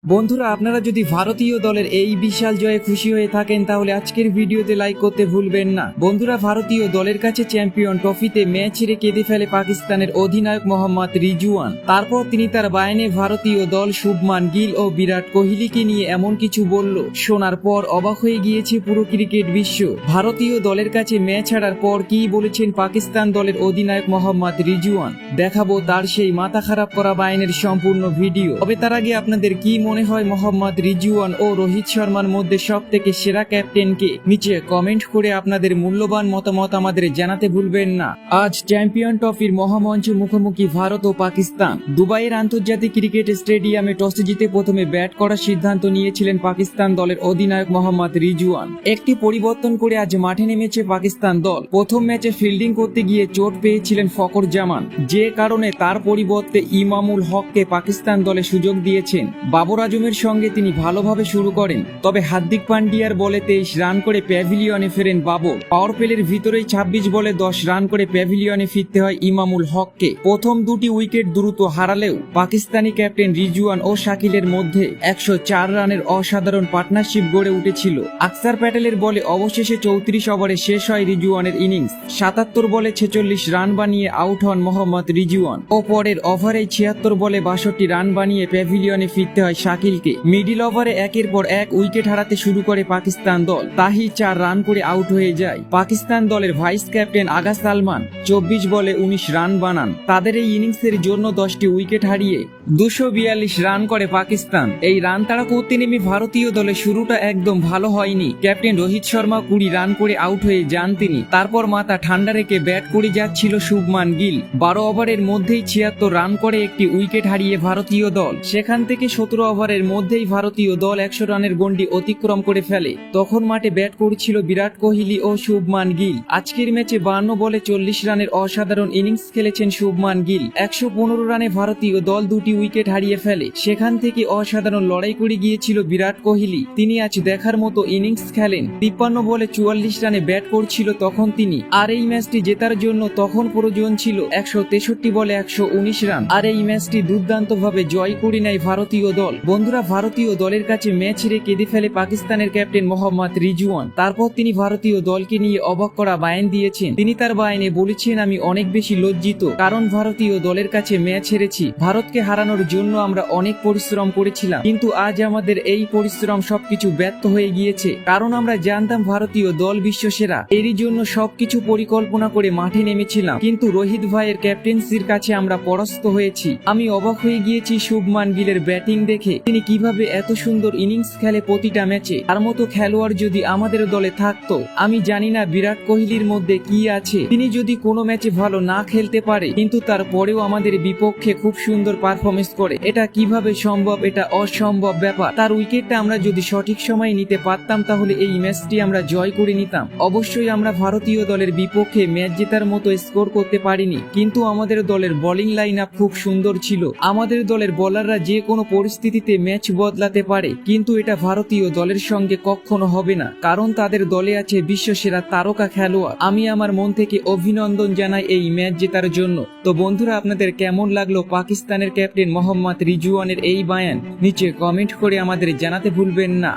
বন্ধুরা, আপনারা যদি ভারতীয় দলের এই বিশাল জয়ে খুশি হয়ে থাকেন তাহলে আজকের ভিডিওতে লাইক করতে ভুলবেন না। বন্ধুরা, ভারতীয় দলের কাছে চ্যাম্পিয়ন ট্রফিতে ম্যাচ হেরে কেঁদে ফেলে পাকিস্তানের অধিনায়ক মোহাম্মদ রিজওয়ান। তারপর তিনি তার বায়ানে ভারতীয় দল শুভমান গিল ও বিরাট কোহলিকে নিয়ে এমন কিছু বলল, শোনার পর অবাক হয়ে গিয়েছে পুরো ক্রিকেট বিশ্ব। ভারতীয় দলের কাছে ম্যাচ হারার পর কি বলেছেন পাকিস্তান দলের অধিনায়ক মোহাম্মদ রিজওয়ান, দেখাবো তার সেই মাথা খারাপ করা বায়ানের সম্পূর্ণ ভিডিও। তবে তার আগে আপনাদের কি মনে হয় মোহাম্মদ রিজওয়ান ও রোহিত শর্মার মধ্যে সব থেকে সেরা ক্যাপ্টেনকে? নিচে কমেন্ট করে আপনাদের মূল্যবান মতামত আমাদের জানাতে ভুলবেন না। আজ চ্যাম্পিয়ন ট্রফির মহামঞ্চে মুখোমুখি ভারত ও পাকিস্তান। দুবাইয়ের আন্তর্জাতিক ক্রিকেট স্টেডিয়ামে টস জিতে প্রথমে ব্যাট করার সিদ্ধান্ত নিয়েছিলেন পাকিস্তান দলের অধিনায়ক মোহাম্মদ রিজওয়ান। একটি পরিবর্তন করে আজ মাঠে নেমেছে পাকিস্তান দল। প্রথম ম্যাচে ফিল্ডিং করতে গিয়ে চোট পেয়েছিলেন ফকর জামান, যে কারণে তার পরিবর্তে ইমামুল হককে পাকিস্তান দলে সুযোগ দিয়েছেন। বাবর আজমের সঙ্গে তিনি ভালোভাবে শুরু করেন, তবে হার্দিক পান্ডিয়ার বলে 23 রান করে প্যাভিলিয়নে ফেরেন বাবর। পাওয়ার প্লের ভিতরেই 26 বলে 10 রান করে প্যাভিলিয়নে ফিরতে হয় ইমামুল হককে। প্রথম দুটি উইকেট দ্রুত হারালেও পাকিস্তানি ক্যাপ্টেন রিজওয়ান ও শাকিলের মধ্যে 104 রানের অসাধারণ পার্টনারশিপ গড়ে উঠেছিল। আকসার প্যাটেলের বলে অবশেষে 34 ওভারে শেষ হয় রিজওয়ানের ইনিংস। 77 বলে 46 রান বানিয়ে আউট হন মোহাম্মদ রিজওয়ান ও পরের ওভারে 76 বলে 62 রান বানিয়ে প্যাভিলিয়নে ফিরতে হয় শাকিলকে। মিডিল ওভারে একের পর এক উইকেট হারাতে শুরু করে পাকিস্তান দল। তাহি 4 রান করে আউট হয়ে যায়। পাকিস্তান দলের ভাইস ক্যাপ্টেন আগা সালমান 24 বলে 19 রান বানান। তাদের এই ইনিংসের জন্য 10টি উইকেট হারিয়ে 242 রান করে পাকিস্তান। এই রান তাড়া করতে নেমে ভারতীয় দলের শুরুটা একদম ভালো হয়নি। ক্যাপ্টেন রোহিত শর্মা 20 রান করে আউট হয়ে যান তিনি। তারপর মাথা ঠান্ডা রেখে ব্যাট করে যাচ্ছিল শুভমান গিল। 12 ওভারের মধ্যেই 76 রান করে একটি উইকেট হারিয়ে ভারতীয় দল। সেখান থেকে 17 ওভারের মধ্যেই ভারতীয় দল 100 রানের গন্ডি অতিক্রম করে ফেলে। তখন মাঠে ব্যাট করছিল বিরাট কোহলি ও শুভমান গিল। আজকের ম্যাচে 52 বলে 40 রানের অসাধারণ ইনিংস খেলেছেন শুভমান গিল। 115 রানে ভারতীয় দল দুটি উইকেট হারিয়ে ফেলে। সেখান থেকে অসাধারণ লড়াই করে গিয়েছিল বিরাট কোহলি। তিনি আজ দেখার মতো ইনিংস খেলেন। 53 বলে 44 রানে ব্যাট করছিল তখন তিনি। আর এই ম্যাচটি জেতার জন্য তখন প্রয়োজন ছিল 163 বলে 119 রান। আর এই ম্যাচটি দুর্দান্তভাবে জয় করে নেয় ভারতীয় দল। বন্ধুরা, ভারতীয় দলের কাছে ম্যাচ হেরে কেঁদে ফেলে পাকিস্তানের ক্যাপ্টেন মোহাম্মদ রিজওয়ান। তারপর তিনি ভারতীয় দলকে নিয়ে অবাক করা বায়ান দিয়েছেন। তিনি তার বায়ানে বলেছেন, আমি অনেক বেশি লজ্জিত, কারণ ভারতীয় দলের কাছে ম্যাচ হেরেছি। ভারতকে হারানোর জন্য আমরা অনেক পরিশ্রম করেছিলাম, কিন্তু আজ আমাদের এই পরিশ্রম সবকিছু ব্যর্থ হয়ে গিয়েছে। কারণ আমরা জানতাম ভারতীয় দল বিশ্বসেরা, এরই জন্য সবকিছু পরিকল্পনা করে মাঠে নেমেছিলাম, কিন্তু রোহিত ভাইয়ের ক্যাপ্টেন্সির কাছে আমরা পরাস্ত হয়েছি। আমি অবাক হয়ে গিয়েছি শুভমান গিলের ব্যাটিং দেখে। তিনি কিভাবে এত সুন্দর ইনিংস খেলে প্রতিটা ম্যাচে। তার মতো খেলোয়াড় যদি আমাদের দলে থাকতো। আমি জানি না বিরাট কোহলির মধ্যে কি আছে, তিনি যদি কোনো ম্যাচে ভালো না খেলতে পারে, কিন্তু তারপরেও আমাদের বিপক্ষে খুব সুন্দর পারফরমেন্স করে। এটা কিভাবে সম্ভব? এটা অসম্ভব ব্যাপার। তার উইকেটটা আমরা যদি সঠিক সময়ে নিতে পারতাম তাহলে এই ম্যাচটি আমরা জয় করে নিতাম। অবশ্যই আমরা ভারতীয় দলের বিপক্ষে ম্যাচ জেতার মতো স্কোর করতে পারিনি, কিন্তু আমাদের দলের বোলিং লাইন আপ খুব সুন্দর ছিল। আমাদের দলের বোলাররা যে কোনো পরিস্থিতিতে ম্যাচ বদলাতে পারে, কিন্তু এটা ভারতীয় দলের সঙ্গে কখনো হবে না, কারণ তাদের দলে আছে বিশ্বসেরা তারকা খেলোয়াড়। আমি আমার মন থেকে অভিনন্দন জানাই এই ম্যাচ জেতার জন্য। তো বন্ধুরা, আপনাদের কেমন লাগলো পাকিস্তানের ক্যাপ্টেন মোহাম্মদ রিজওয়ানের এই বায়ান? নিচে কমেন্ট করে আমাদের জানাতে ভুলবেন না।